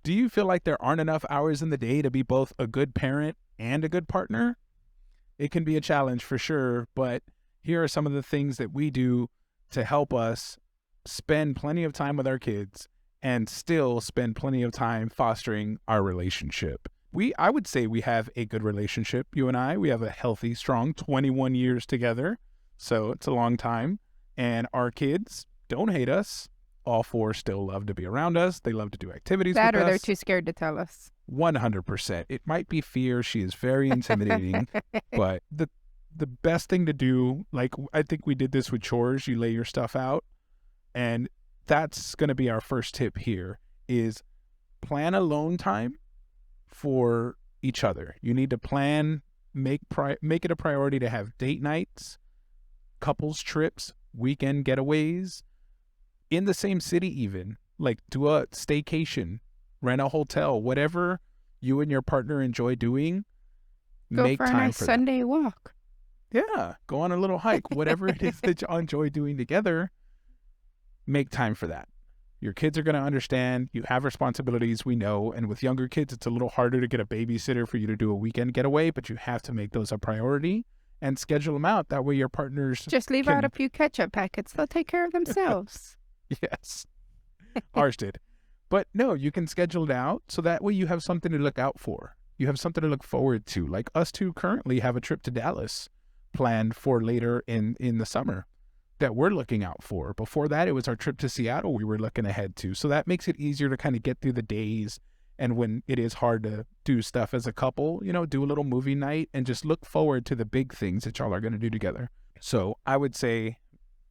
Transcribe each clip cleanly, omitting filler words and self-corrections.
Do you feel like there aren't enough hours in the day to be both a good parent and a good partner? It can be a challenge for sure, but here are some of the things that we do to help us spend plenty of time with our kids and still spend plenty of time fostering our relationship. I would say we have a good relationship, you and I. We have a healthy, strong 21 years together. So it's a long time. And our kids don't hate us. All four still love to be around us. They love to do activities That with or they're us. too scared to tell us. 100%. It might be fear. She is very intimidating, but the best thing to do, like I think we did this with chores, you lay your stuff out, and that's going to be our first tip here is plan alone time for each other. You need to plan, make it a priority to have date nights, couples trips, weekend getaways in the same city even, like do a staycation, rent a hotel, whatever you and your partner enjoy doing, Go make for a time nice for that. Sunday walk. Yeah, go on a little hike, whatever it is that you enjoy doing together, make time for that. Your kids are going to understand you have responsibilities, we know, and with younger kids, it's a little harder to get a babysitter for you to do a weekend getaway, but you have to make those a priority and schedule them out. That way your partners Just leave out a can, few ketchup packets. They'll take care of themselves. yes, ours did. But no, you can schedule it out so that way you have something to look out for. You have something to look forward to. Like us two currently have a trip to Dallas planned for later in the summer that we're looking out for. Before that, it was our trip to Seattle we were looking ahead to. So that makes it easier to kind of get through the days. And when it is hard to do stuff as a couple, do a little movie night and just look forward to the big things that y'all are going to do together. So I would say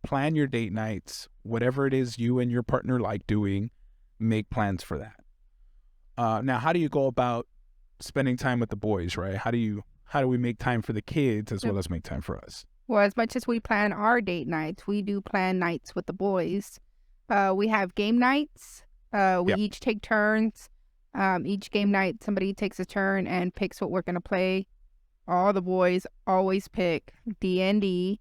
plan your date nights, whatever it is you and your partner like doing, make plans for that. Now, how do you go about spending time with the boys, right? How do we make time for the kids as well as make time for us? Well, as much as we plan our date nights, we do plan nights with the boys. We have game nights. We Yep. each take turns. Each game night, somebody takes a turn and picks what we're going to play. All the boys always pick D&D.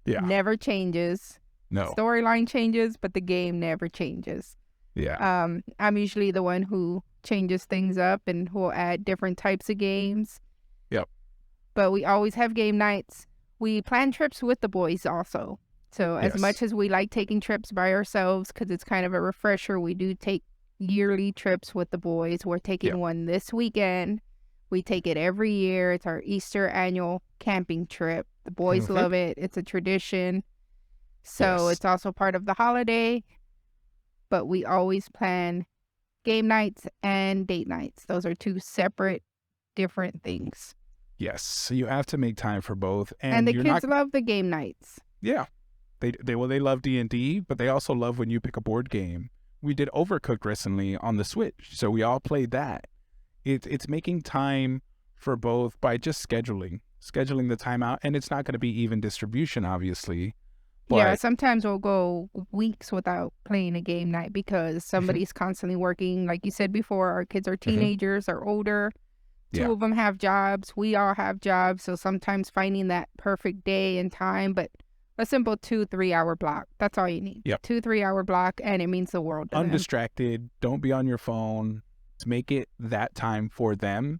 Yeah. Never changes. No. Storyline changes, but the game never changes. Yeah. I'm usually the one who changes things up and who will add different types of games. Yep. But we always have game nights. We plan trips with the boys also. So as Yes. much as we like taking trips by ourselves, because it's kind of a refresher, we do take yearly trips with the boys. We're taking one this weekend. We take it every year. It's our Easter annual camping trip. The boys love it. It's a tradition. So Yes. it's also part of the holiday. But we always plan game nights and date nights. Those are two separate, different things. Yes. So you have to make time for both. And the you're kids not, love the game nights. yeah. They love D&D, but they also love when you pick a board game. We did Overcooked recently on the Switch, so we all played that. It's making time for both by just scheduling the time out, and it's not going to be even distribution, obviously. But Yeah, sometimes we'll go weeks without playing a game night because somebody's constantly working. Like you said before, our kids are teenagers or older. Yeah. Two of them have jobs. We all have jobs. So sometimes finding that perfect day and time, but a simple 2-3 hour block. That's all you need. Yep. 2-3 hour block, and it means the world to them. Undistracted. Don't be on your phone. Make it that time for them.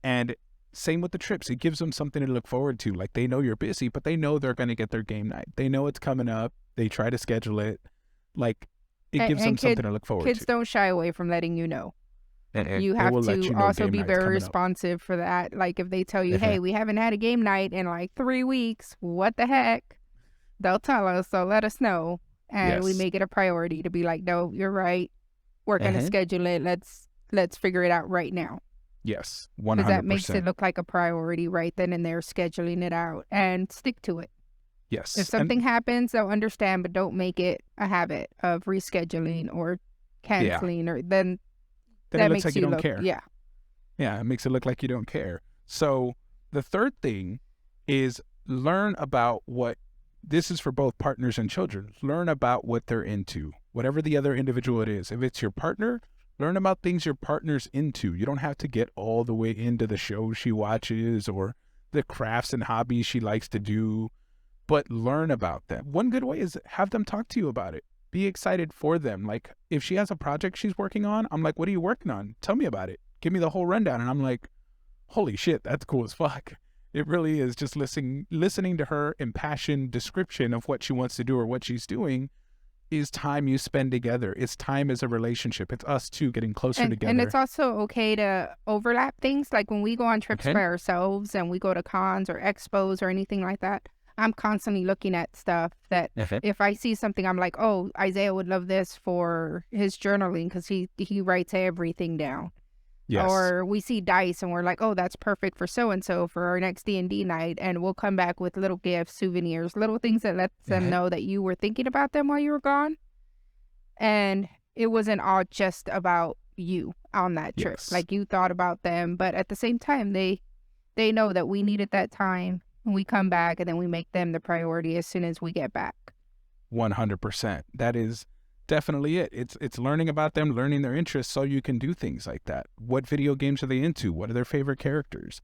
And same with the trips. It gives them something to look forward to. Like they know you're busy, but they know they're going to get their game night. They know it's coming up. They try to schedule it. Like it gives them something to look forward Kids to. don't shy away from letting you know. And You they have will to let you know also game be night's very coming up. responsive for that. Like if they tell you, hey, we haven't had a game night in like 3 weeks, what the heck? They'll tell us, they'll let us know. And we Yes. make it a priority to be like, no, you're right. We're going to schedule it. Let's figure it out right now. Yes, Because that makes 100%. it look like a priority right then and there, scheduling it out and stick to it. Yes. If something happens, they'll understand, but don't make it a habit of rescheduling or canceling or then it that looks makes like you you don't look, care. yeah. Yeah, it makes it look like you don't care. So the third thing is learn about what this is for both partners and children. Learn about what they're into, whatever the other individual it is. If it's your partner, learn about things your partner's into. You don't have to get all the way into the shows she watches or the crafts and hobbies she likes to do, but learn about them. One good way is have them talk to you about it. Be excited for them. Like, if she has a project she's working on, I'm like, what are you working on? Tell me about it. Give me the whole rundown. And I'm like, holy shit, that's cool as fuck. It really is. Just listening to her impassioned description of what she wants to do or what she's doing is time you spend together. It's time as a relationship. It's us two getting closer together. And it's also okay to overlap things. Like when we go on trips by ourselves and we go to cons or expos or anything like that, I'm constantly looking at stuff that if I see something, I'm like, oh, Isaiah would love this for his journaling because he writes everything down. Yes. Or we see dice and we're like, oh, that's perfect for so-and-so for our next D&D night. And we'll come back with little gifts, souvenirs, little things that lets them know that you were thinking about them while you were gone. And it wasn't all just about you on that trip. Yes. Like you thought about them. But at the same time, they know that we needed that time. And we come back and then we make them the priority as soon as we get back. 100%. That is definitely it. It's learning about them, learning their interests so you can do things like that. What video games are they into? What are their favorite characters?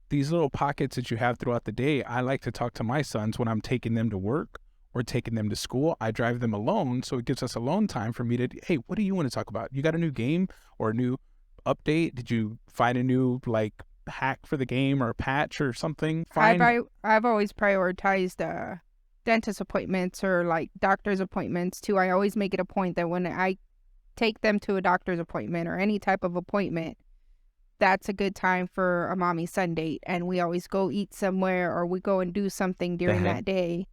These little pockets that you have throughout the day, I like to talk to my sons when I'm taking them to work or taking them to school. I drive them alone, so it gives us alone time for me to, hey, what do you want to talk about? You got a new game or a new update? Did you find a new, like, hack for the game or a patch or something? I've always prioritized dentist appointments or like doctor's appointments too. I always make it a point that when I take them to a doctor's appointment or any type of appointment, that's a good time for a mommy son date. And we always go eat somewhere or we go and do something during that day.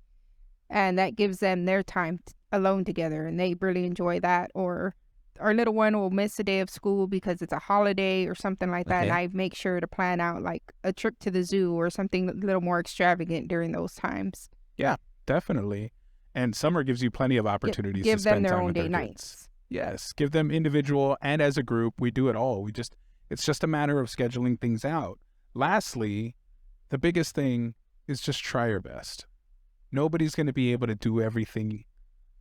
And that gives them their time alone together and they really enjoy that. Or our little one will miss a day of school because it's a holiday or something like that. And I make sure to plan out like a trip to the zoo or something a little more extravagant during those times. Yeah. Definitely. And summer gives you plenty of opportunities to spend time with their kids. Give them their own day nights. Yes. Give them individual and as a group. We do it all. It's just a matter of scheduling things out. Lastly, the biggest thing is just try your best. Nobody's going to be able to do everything.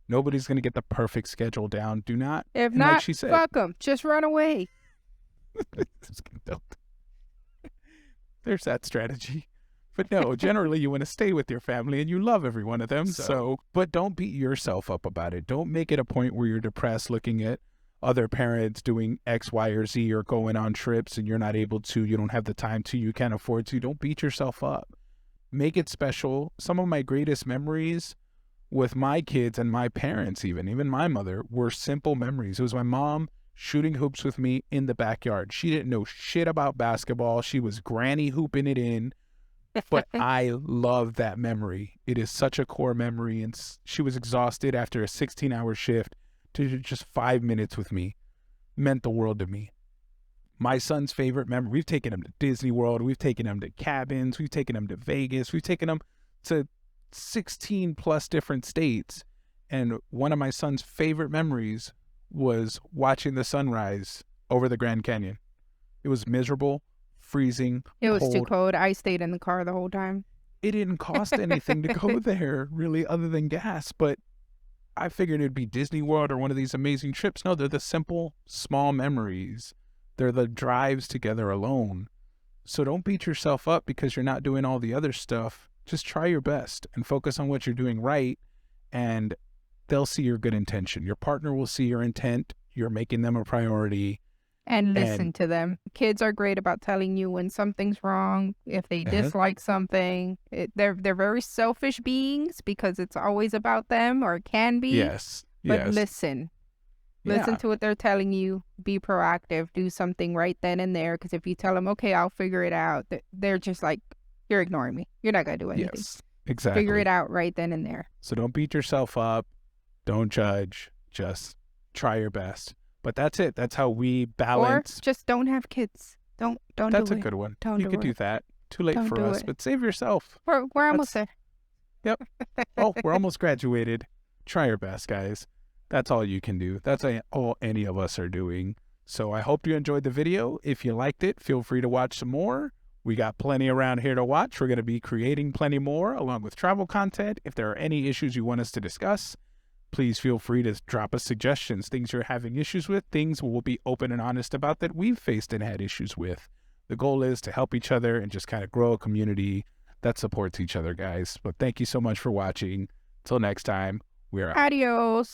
Nobody's going to get the perfect schedule down. Do not. If not, like she said, fuck them. Just run away. There's that strategy. But no, generally you want to stay with your family and you love every one of them. So, but don't beat yourself up about it. Don't make it a point where you're depressed looking at other parents doing X, Y, or Z or going on trips and you're not able to, you don't have the time to, you can't afford to. Don't beat yourself up. Make it special. Some of my greatest memories with my kids and my parents, even my mother, were simple memories. It was my mom shooting hoops with me in the backyard. She didn't know shit about basketball. She was granny hooping it in. But I love that memory. It is such a core memory. And she was exhausted after a 16-hour shift to do just 5 minutes with me. Meant the world to me. My son's favorite memory, we've taken him to Disney World. We've taken him to cabins. We've taken him to Vegas. We've taken him to 16 plus different states. And one of my son's favorite memories was watching the sunrise over the Grand Canyon. It was miserable. Freezing. It was too cold. I stayed in the car the whole time. It didn't cost anything to go there, really, other than gas. But I figured it'd be Disney World or one of these amazing trips. No, they're the simple, small memories. They're the drives together alone. So don't beat yourself up because you're not doing all the other stuff. Just try your best and focus on what you're doing right. And they'll see your good intention. Your partner will see your intent. You're making them a priority. And listen to them. Kids are great about telling you when something's wrong, if they dislike something. They're very selfish beings because it's always about them or it can be. Yes. But listen. Listen to what they're telling you. Be proactive. Do something right then and there. Because if you tell them, okay, I'll figure it out, they're just like, you're ignoring me.'re not going to do anything. Yes, exactly. Figure it out right then and there. So don't beat yourself up. Don't judge. Just try your best. But that's it. That's how we balance. Or just don't have kids. Don't do it. That's a good one. You could do that. Too late for us, but save yourself. We're almost there. Yep. Oh, we're almost graduated. Try your best, guys. That's all you can do. That's all any of us are doing. So I hope you enjoyed the video. If you liked it, feel free to watch some more. We got plenty around here to watch. We're going to be creating plenty more along with travel content. If there are any issues you want us to discuss, please feel free to drop us suggestions, things you're having issues with, things we'll be open and honest about that we've faced and had issues with. The goal is to help each other and just kind of grow a community that supports each other, guys. But thank you so much for watching. Till next time, we're out. Adios.